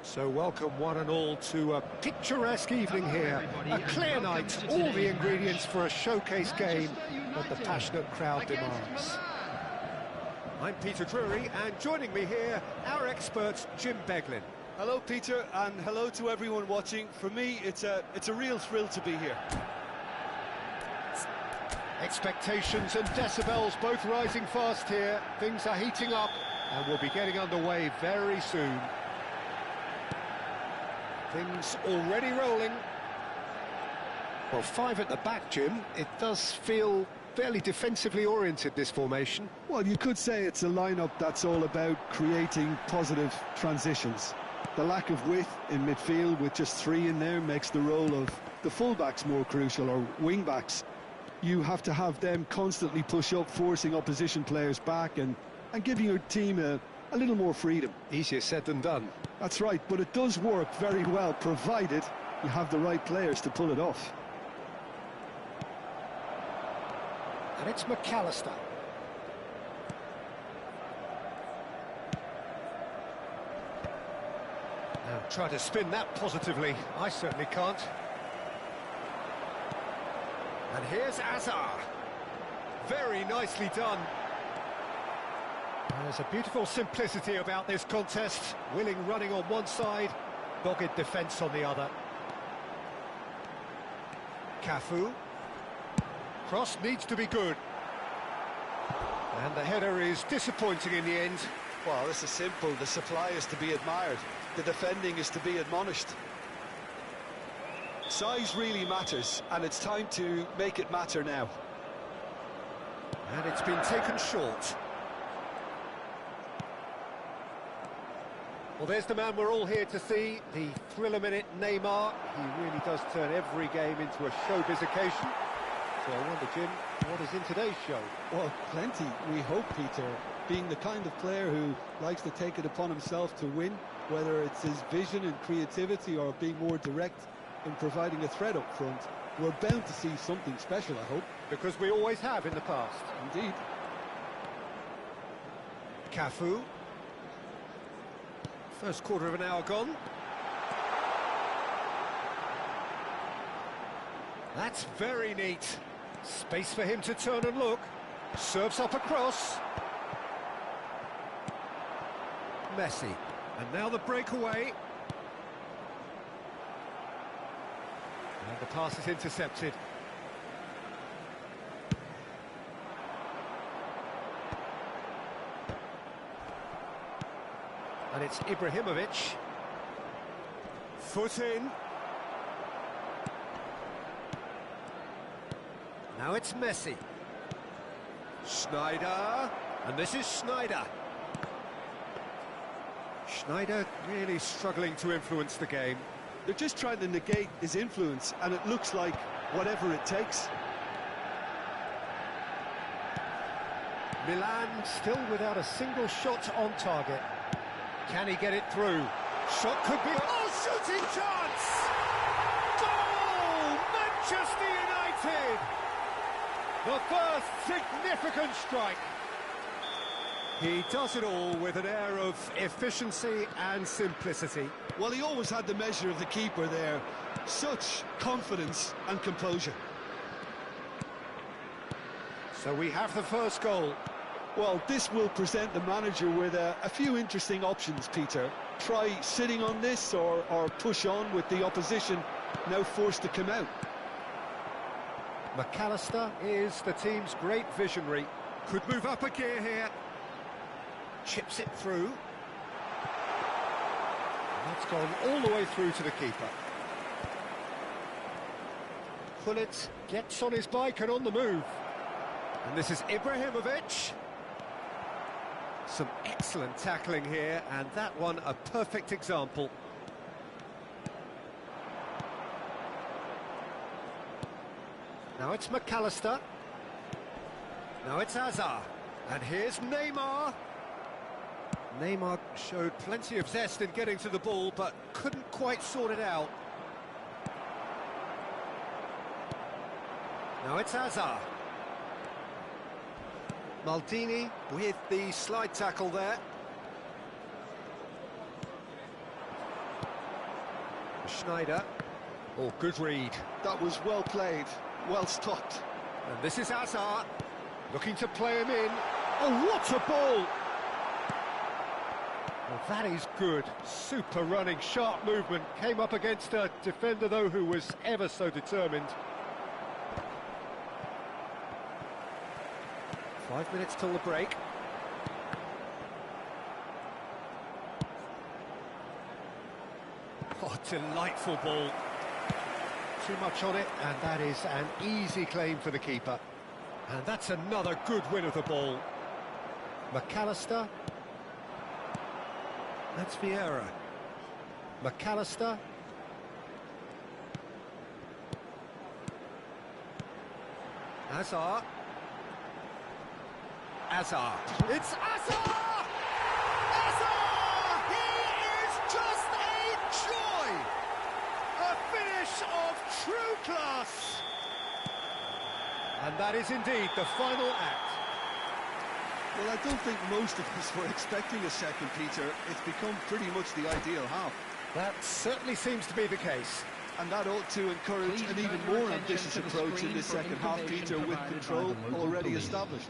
So welcome one and all to a picturesque evening here. A clear night, all the ingredients for a showcase game that the passionate crowd demands. I'm Peter Drury, and joining me here, our expert Jim Beglin. Hello Peter, and hello to everyone watching. For me, it's a real thrill to be here. Expectations and decibels both rising fast here. Things are heating up, and we'll be getting underway very soon. Things already rolling. Well, five at the back, Jim. It does feel fairly defensively oriented, this formation. Well, you could say it's a lineup that's all about creating positive transitions. The lack of width in midfield with just three in there makes the role of the fullbacks more crucial, or wing-backs. You have to have them constantly push up, forcing opposition players back and giving your team a little more freedom. Easier said than done. That's right, but it does work very well, provided you have the right players to pull it off. And it's McAllister. Now try to spin that positively. I certainly can't. And here's Azar. Very nicely done. There's a beautiful simplicity about this contest. Willing running on one side, dogged defence on the other. Cafu. Cross needs to be good. And the header is disappointing in the end. Well, this is simple. The supply is to be admired. The defending is to be admonished. Size really matters, and it's time to make it matter now. And it's been taken short. Well, there's the man we're all here to see, the thriller-minute Neymar. He really does turn every game into a showbiz occasion. So I wonder, Jim, what is in today's show? Well, plenty, we hope, Peter. Being the kind of player who likes to take it upon himself to win, whether it's his vision and creativity or being more direct in providing a threat up front, we're bound to see something special, I hope. Because we always have in the past. Indeed. Cafu. First quarter of an hour gone. That's very neat. Space for him to turn and look. Serves up a cross. Messi. And now the breakaway. And the pass is intercepted. And it's Ibrahimovic. Foot in. Now it's Messi. Schneider. And this is Schneider. Schneider really struggling to influence the game. They're just trying to negate his influence, and it looks like whatever it takes. Milan still without a single shot on target. Can he get it through? Shot could be... Oh, shooting chance! Goal! Manchester United! The first significant strike. He does it all with an air of efficiency and simplicity. Well, he always had the measure of the keeper there. Such confidence and composure. So we have the first goal. Well, this will present the manager with a few interesting options, Peter. Try sitting on this or push on with the opposition now forced to come out. McAllister is the team's great visionary. Could move up a gear here. Chips it through. That's gone all the way through to the keeper. Pullet gets on his bike and on the move. And this is Ibrahimovic. Some excellent tackling here, and that one a perfect example. Now it's McAllister. Now it's Hazard. And here's Neymar. Neymar showed plenty of zest in getting to the ball, but couldn't quite sort it out. Now it's Hazard. Maldini with the slide tackle there. Schneider. Oh, good read. That was well played, well stopped. And this is Hazard, looking to play him in. Oh, what a ball! Well, that is good. Super running, sharp movement. Came up against a defender, though, who was ever so determined. 5 minutes till the break. Oh, delightful ball. Too much on it, and that is an easy claim for the keeper. And that's another good win of the ball. McAllister. That's Vieira. McAllister. Hazard. Hazard. It's Hazard! Hazard! He is just a joy! A finish of true class! And that is indeed the final act. Well, I don't think most of us were expecting a second, Peter. It's become pretty much the ideal half. That certainly seems to be the case. And that ought to encourage an even more ambitious approach in this second half, Peter, with control already established.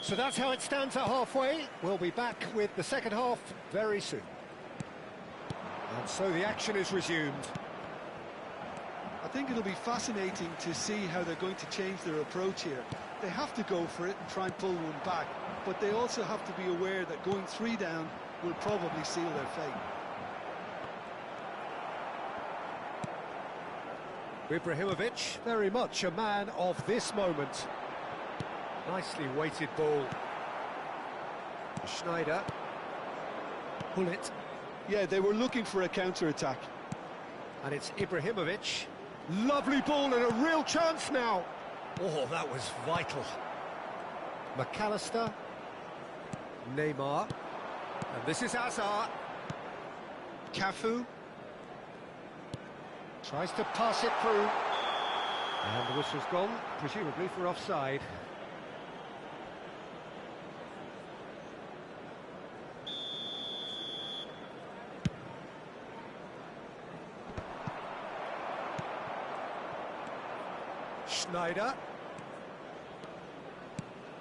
So that's how it stands at halfway. We'll be back with the second half very soon. And so the action is resumed. I think it'll be fascinating to see how they're going to change their approach here. They have to go for it and try and pull one back, but they also have to be aware that going 3 down will probably seal their fate. Ibrahimovic, very much a man of this moment. Nicely weighted ball. Schneider. Pullet. Yeah, they were looking for a counter-attack. And it's Ibrahimovic. Lovely ball and a real chance now. Oh, that was vital. McAllister. Neymar. And this is Hazard. Cafu. Tries to pass it through. And the whistle's gone, presumably for offside. Schneider.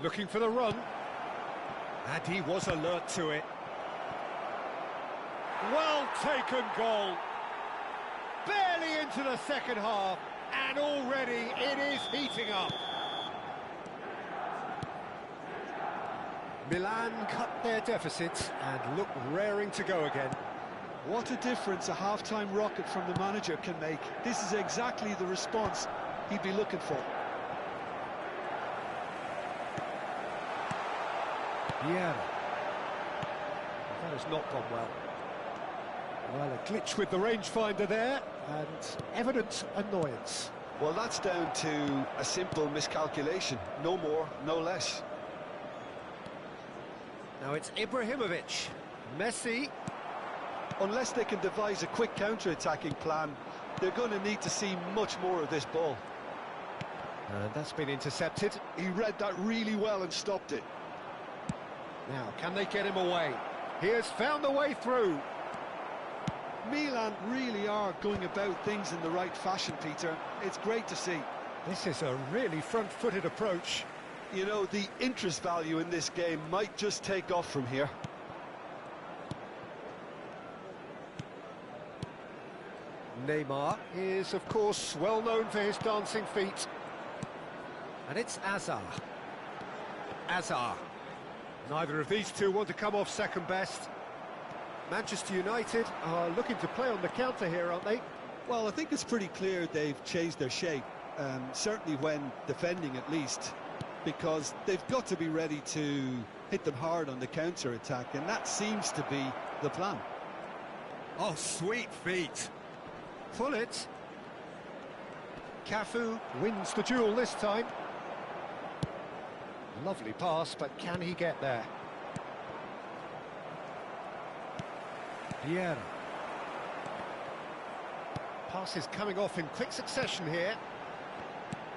Looking for the run. And he was alert to it. Well taken goal. Barely into the second half, and already it is heating up. Milan cut their deficit and look raring to go again. What a difference a half-time rocket from the manager can make. This is exactly the response he'd be looking for. Yeah. That has not gone well. Well, a glitch with the rangefinder there, and evident annoyance. Well, that's down to a simple miscalculation. No more, no less. Now it's Ibrahimovic. Messi. Unless they can devise a quick counter-attacking plan, they're going to need to see much more of this ball. And that's been intercepted. He read that really well and stopped it. Now, can they get him away? He has found the way through. Milan really are going about things in the right fashion, Peter. It's great to see. This is a really front-footed approach. You know, the interest value in this game might just take off from here. Neymar is, of course, well known for his dancing feet. And it's Azar. Azar. Neither of these two want to come off second best. Manchester United are looking to play on the counter here, aren't they? Well, I think it's pretty clear they've changed their shape, certainly when defending at least, because they've got to be ready to hit them hard on the counter-attack, and that seems to be the plan. Oh, sweet feet. Pull it. Cafu wins the duel this time. Lovely pass, but can he get there? Vieira. Passes coming off in quick succession here.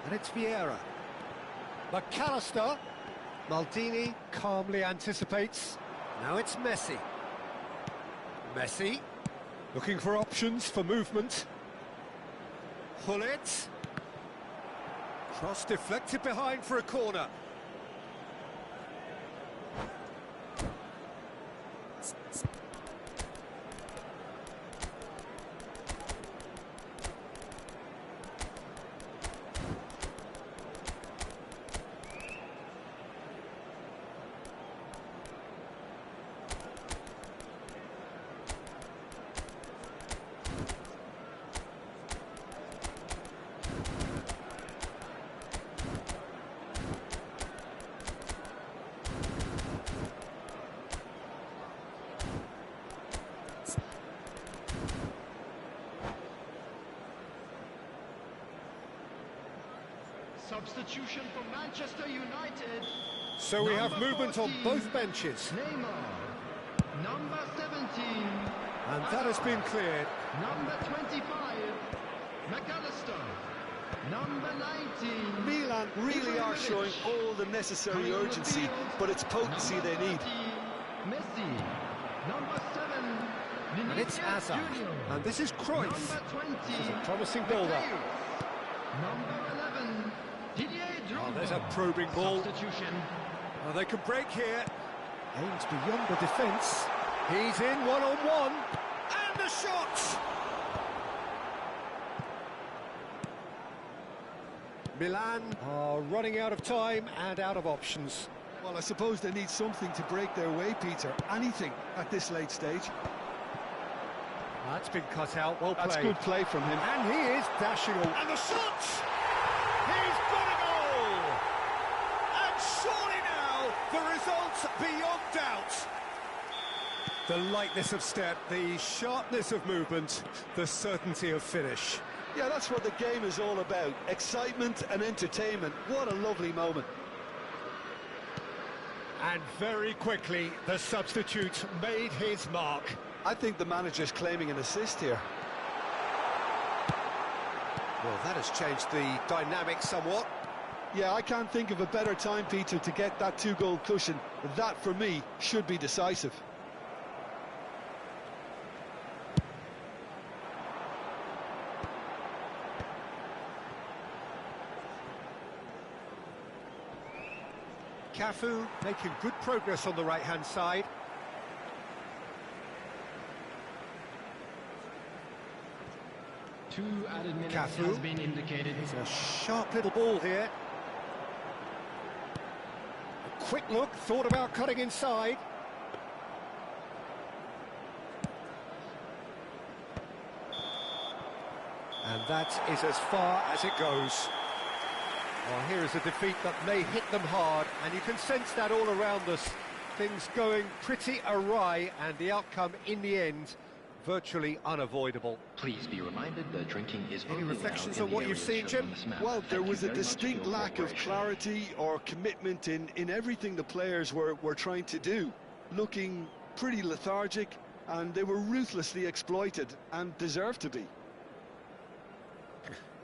And it's Vieira. McAllister. Maldini calmly anticipates. Now it's Messi. Messi. Looking for options for movement. Pull it. Cross deflected behind for a corner. Substitution for Manchester United. So we have movement 14, on both benches. Neymar. Number 17. And that has been cleared. Number 25. McAllister. Number 19. Milan really are showing all the necessary urgency, but it's potency they need. Messi. Number 7. And it's Azar. And this is Cruyff. Number 20. This is a promising build-up. Number 11. Oh, there's a probing ball. Substitution. Oh, they can break here. Aims beyond the defence. He's in one-on-one. And the shot! Milan are running out of time and out of options. Well, I suppose they need something to break their way, Peter. Anything at this late stage. That's been cut out, well played. That's good play from him. And he is dashing all. And the shot! He's got a goal! And surely now, the result's beyond doubt. The lightness of step, the sharpness of movement, the certainty of finish. Yeah, that's what the game is all about. Excitement and entertainment. What a lovely moment. And very quickly, the substitute made his mark. I think the manager's claiming an assist here. Well, that has changed the dynamic somewhat. Yeah, I can't think of a better time, Peter, to get that two-goal cushion. That, for me, should be decisive. Cafu making good progress on the right-hand side. Two added minutes Cafu has been indicated. It's a sharp little ball here. quick look, thought about cutting inside. And that is as far as it goes. Well, here is a defeat that may hit them hard, and you can sense that all around us. Things going pretty awry, and the outcome in the end virtually unavoidable. Please be reminded that drinking is Any only reflections allowed on in the what you've areas seen, shown Jim? on this map. Well, there Thank you was a very much for distinct your lack of cooperation. clarity or commitment in everything the players were trying to do. Looking pretty lethargic, and they were ruthlessly exploited and deserved to be.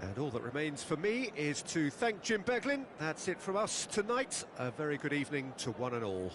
And all that remains for me is to thank Jim Beglin. That's it from us tonight. A very good evening to one and all.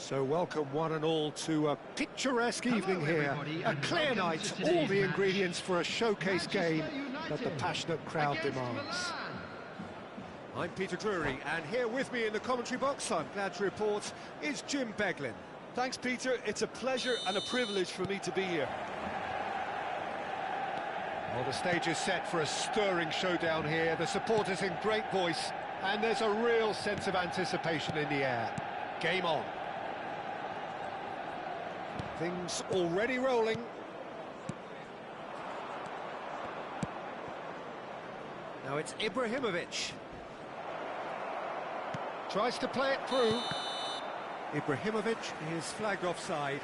So welcome one and all to a picturesque evening here. A clear night, all the ingredients for a showcase game that the passionate crowd demands. I'm Peter Drury, and here with me in the commentary box, I'm glad to report, is Jim Beglin. Thanks, Peter. It's a pleasure and a privilege for me to be here. Well, the stage is set for a stirring showdown here. The supporters in great voice, and there's a real sense of anticipation in the air. Game on. Things already rolling. Now it's Ibrahimovic. Tries to play it through. Ibrahimovic is flagged offside.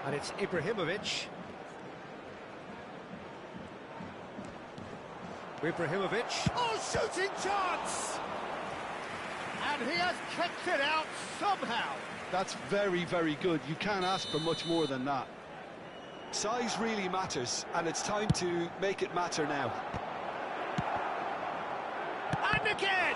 And it's Ibrahimovic. Ibrahimovic. Oh, shooting chance! And he has kept it out somehow. That's very, very good. You can't ask for much more than that. Size really matters, and it's time to make it matter now. And again!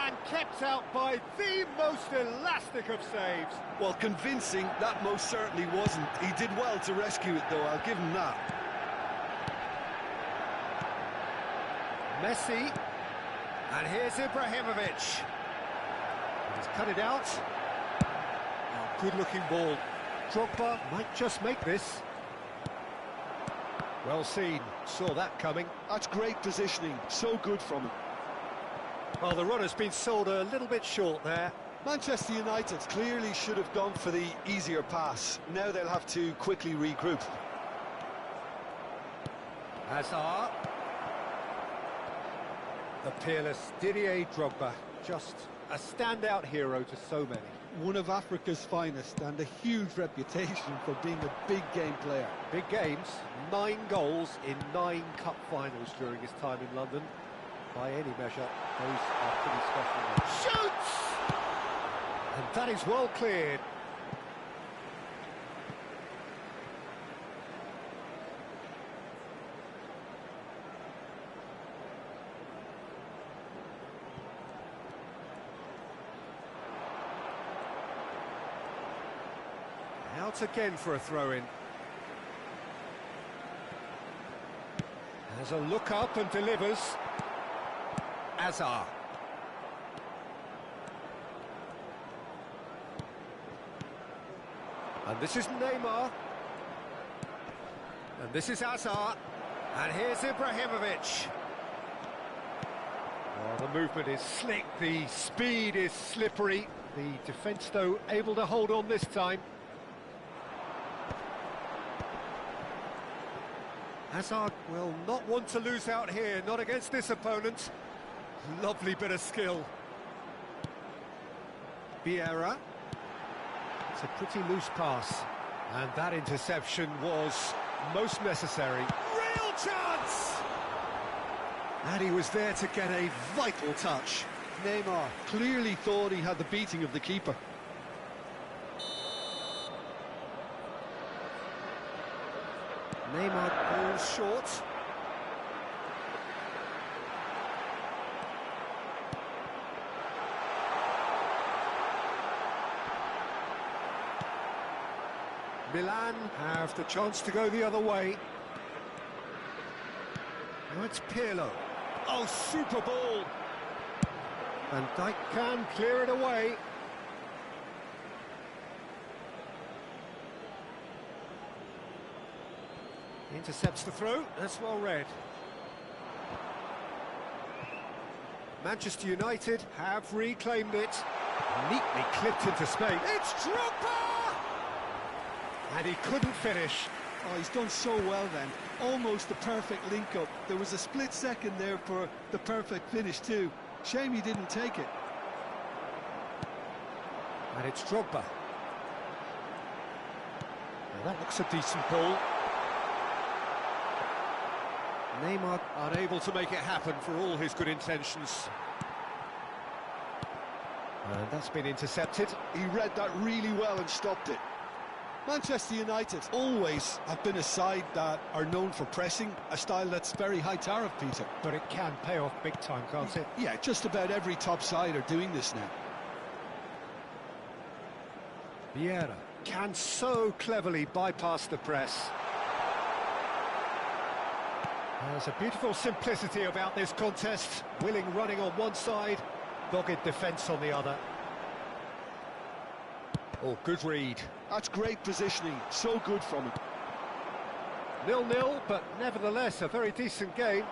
And kept out by the most elastic of saves. Well, convincing, that most certainly wasn't. He did well to rescue it, though, I'll give him that. Messi. And here's Ibrahimovic. He's cut it out. Oh, good-looking ball. Drogba might just make this. Well seen. Saw that coming. That's great positioning. So good from him. Well, the run has been sold a little bit short there. Manchester United clearly should have gone for the easier pass. Now they'll have to quickly regroup. Hazard. The peerless Didier Drogba, just a standout hero to so many. One of Africa's finest and a huge reputation for being a big game player. Big games, 9 goals in 9 cup finals during his time in London. By any measure, those are pretty special. Shoots! And that is well cleared. Out again for a throw-in. Has a look up and delivers. Hazard. And this is Neymar. And this is Hazard. And here's Ibrahimovic. Oh, the movement is slick, the speed is slippery. The defence, though, able to hold on this time. Hazard will not want to lose out here, not against this opponent. Lovely bit of skill. Vieira. It's a pretty loose pass. And that interception was most necessary. Real chance! And he was there to get a vital touch. Neymar clearly thought he had the beating of the keeper. Neymar falls short. Milan have the chance to go the other way. Now it's Pirlo. Oh, super ball! And Dijk can clear it away. Intercepts the throw, that's well read. Manchester United have reclaimed it. Neatly clipped into space. It's Drogba! And he couldn't finish. Oh, he's done so well then. Almost the perfect link-up. There was a split second there for the perfect finish too. Shame he didn't take it. And it's Drogba. Now that looks a decent ball. Neymar unable to make it happen for all his good intentions. And that's been intercepted. He read that really well and stopped it. Manchester United always have been a side that are known for pressing, a style that's very high tariff, Peter. But it can pay off big time, can't it? Yeah, just about every top side are doing this now. Vieira can so cleverly bypass the press. There's a beautiful simplicity about this contest. Willing running on one side, dogged defence on the other. Oh, good read. That's great positioning, so good from him. 0-0, but nevertheless a very decent game.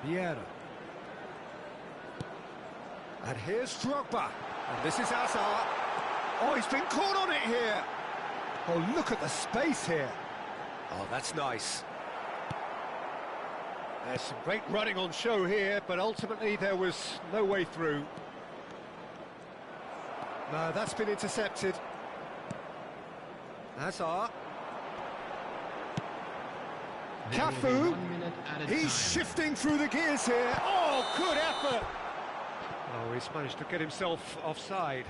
Vieira. And here's Drogba. And this is Hazard. Oh, he's been caught on it here. Oh, look at the space here. Oh, that's nice. There's some great running on show here, but ultimately there was no way through. No, that's been intercepted. Hazard. Cafu. He's shifting through the gears here. Oh, good effort. Oh, he's managed to get himself offside.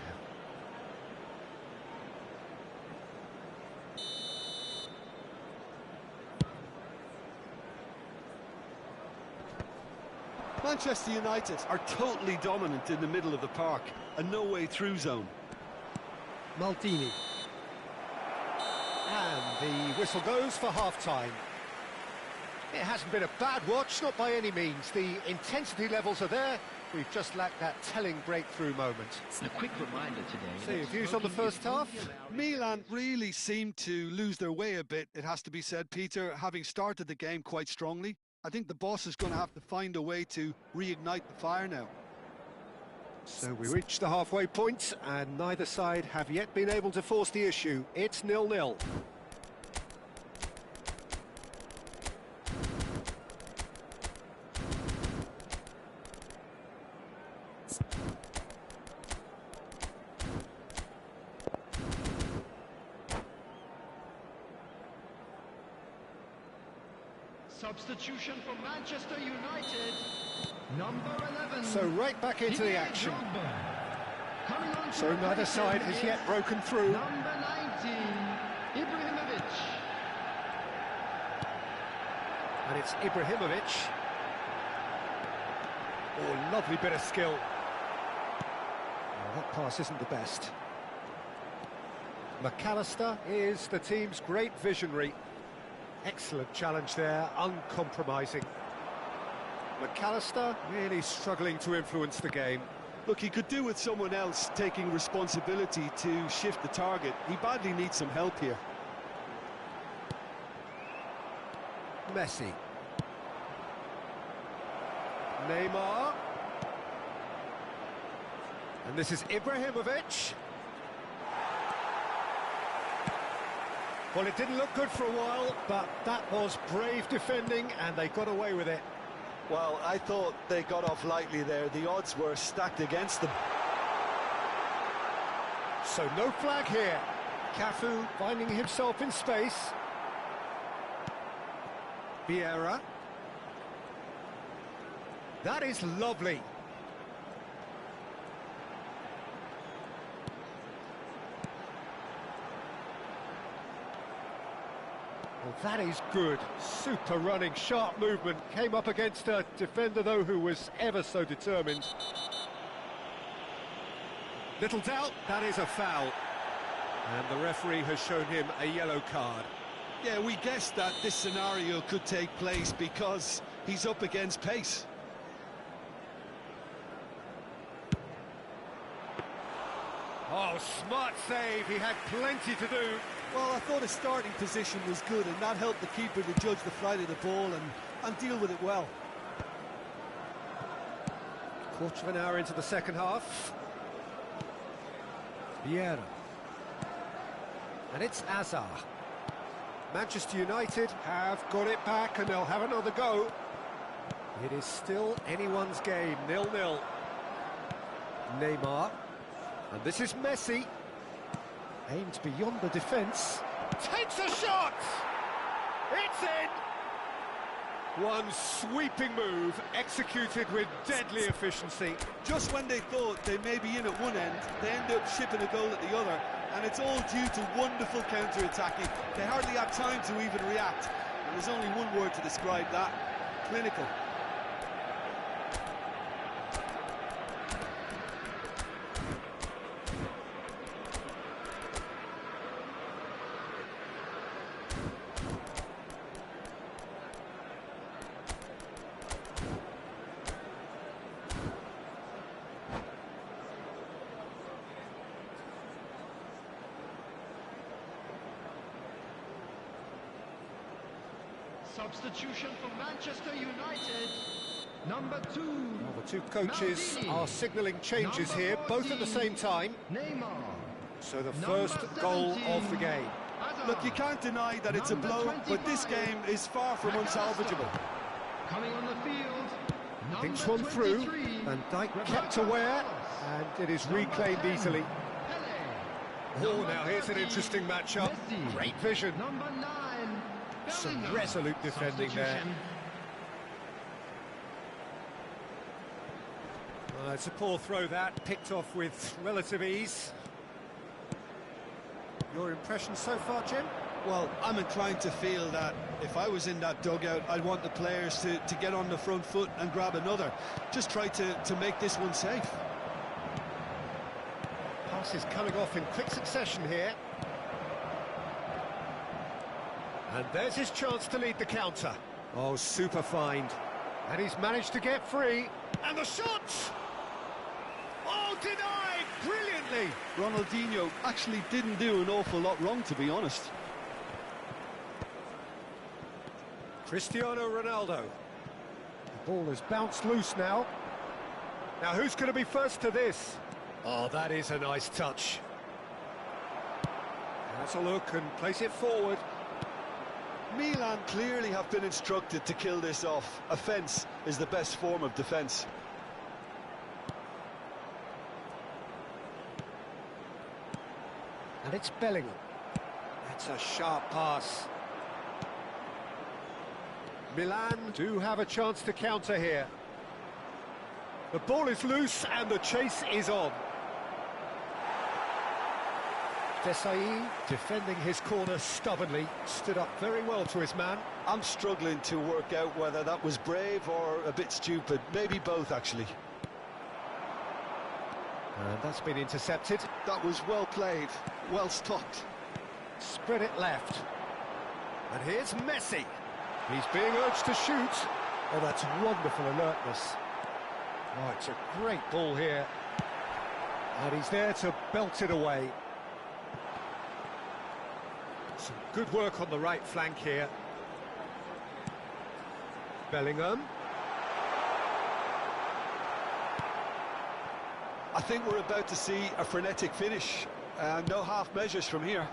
Manchester United are totally dominant in the middle of the park, a no-way-through zone. Maldini. And the whistle goes for half-time. It hasn't been a bad watch, not by any means. The intensity levels are there. We've just lacked that telling breakthrough moment. A quick reminder today. So your views on the first half? Milan really seemed to lose their way a bit, it has to be said, Peter, having started the game quite strongly. I think the boss is going to have to find a way to reignite the fire now. So we reached the halfway point, and neither side have yet been able to force the issue. It's 0-0. Substitution for Manchester United. Number 11. So right back into the action. Coming on So neither side has yet broken through. Number 19, Ibrahimovic. And it's Ibrahimovic. Oh, lovely bit of skill. Oh, that pass isn't the best. McAllister is the team's great visionary. Excellent challenge there, uncompromising. McAllister really struggling to influence the game. Look, he could do with someone else taking responsibility to shift the target. He badly needs some help here. Messi. Neymar. And this is Ibrahimovic. Well, it didn't look good for a while, but that was brave defending, and they got away with it. Well, I thought they got off lightly there. The odds were stacked against them. So no flag here. Cafu finding himself in space. Vieira. That is lovely. Well, that is good. Super running, sharp movement. Came up against a defender, though, who was ever so determined. Little doubt, that is a foul. And the referee has shown him a yellow card. Yeah, we guessed that this scenario could take place because he's up against pace. Oh, smart save. He had plenty to do. Well, I thought his starting position was good, and that helped the keeper to judge the flight of the ball and deal with it well. Quarter of an hour into the second half. Vieira. And it's Hazard. Manchester United have got it back, and they'll have another go. It is still anyone's game, 0-0. Neymar. And this is Messi. Aimed beyond the defence. Takes a shot! It's in! One sweeping move, executed with deadly efficiency. Just when they thought they may be in at one end, they end up shipping a goal at the other, and it's all due to wonderful counter-attacking. They hardly have time to even react, and there's only one word to describe that: clinical. Substitution for Manchester United. Number 2. Well, the two coaches Maldini. are signalling changes Number here, both at the 14, same time. Neymar. So the Number first goal 17, of the game. Hazard. Look, you can't deny that it's a Number blow, but this 25, game is far from unsalvageable. Coming on the field. Thinks number one through, 23, and Dyke Roberto kept aware, Carlos. and it is Number reclaimed 10, easily. Pele. Oh, Number now here's an 30, interesting matchup. Messi. Great vision. Number 9, Some Bellingham. resolute defending there. Substitution. It's a poor throw that, picked off with relative ease. Your impression so far, Jim? Well, I'm inclined to feel that if I was in that dugout, I'd want the players to get on the front foot and grab another. Just try to make this one safe. Passes coming off in quick succession here. And there's his chance to lead the counter. Oh, super find. And he's managed to get free. And the shot! Oh, denied brilliantly. Ronaldinho actually didn't do an awful lot wrong, to be honest. Cristiano Ronaldo. The ball has bounced loose now. Now, who's going to be first to this? Oh, that is a nice touch. That's a look and place it forward. Milan clearly have been instructed to kill this off. Offence is the best form of defence. And it's Bellingham. That's a sharp pass. Milan do have a chance to counter here. The ball is loose and the chase is on. Desai defending his corner stubbornly, stood up very well to his man. I'm struggling to work out whether that was brave or a bit stupid. Maybe both, actually. And that's been intercepted. That was well played, well stopped. Spread it left. And here's Messi. He's being urged to shoot. Oh, that's wonderful alertness. Oh, it's a great ball here. And he's there to belt it away. Some good work on the right flank here. Bellingham. I think we're about to see a frenetic finish. No half measures from here.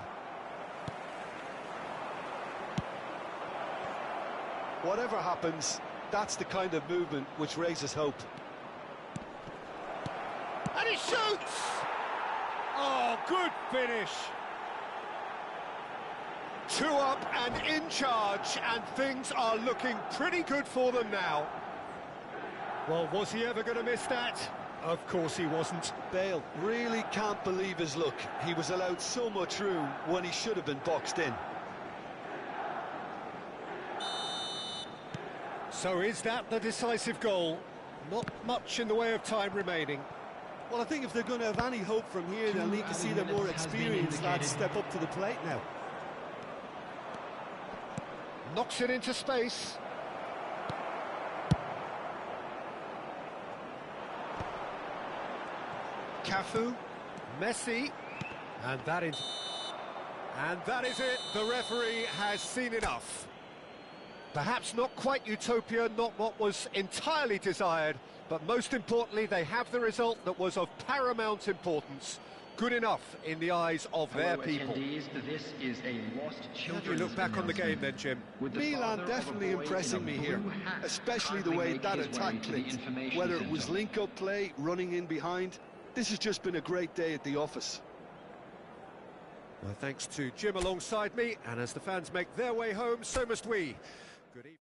Whatever happens, that's the kind of movement which raises hope. And he shoots! Oh, good finish. 2 up and in charge, and things are looking pretty good for them now. Well, was he ever going to miss that? Of course he wasn't. Bale really can't believe his luck. He was allowed so much room when he should have been boxed in. So is that the decisive goal? Not much in the way of time remaining. Well, I think if they're going to have any hope from here, they'll need to see the more experienced lads step up to the plate now. Knocks it into space. Cafu, Messi, and that is it. The referee has seen enough. Perhaps not quite utopia, not what was entirely desired, but most importantly, they have the result that was of paramount importance. Good enough in the eyes of their people. This is a lost How do you look back on the game then, Jim? Milan definitely impressing me here, especially the way that attack clicked. Whether it was link-up play, running in behind, this has just been a great day at the office. Well, thanks to Jim alongside me, and as the fans make their way home, so must we. Good evening.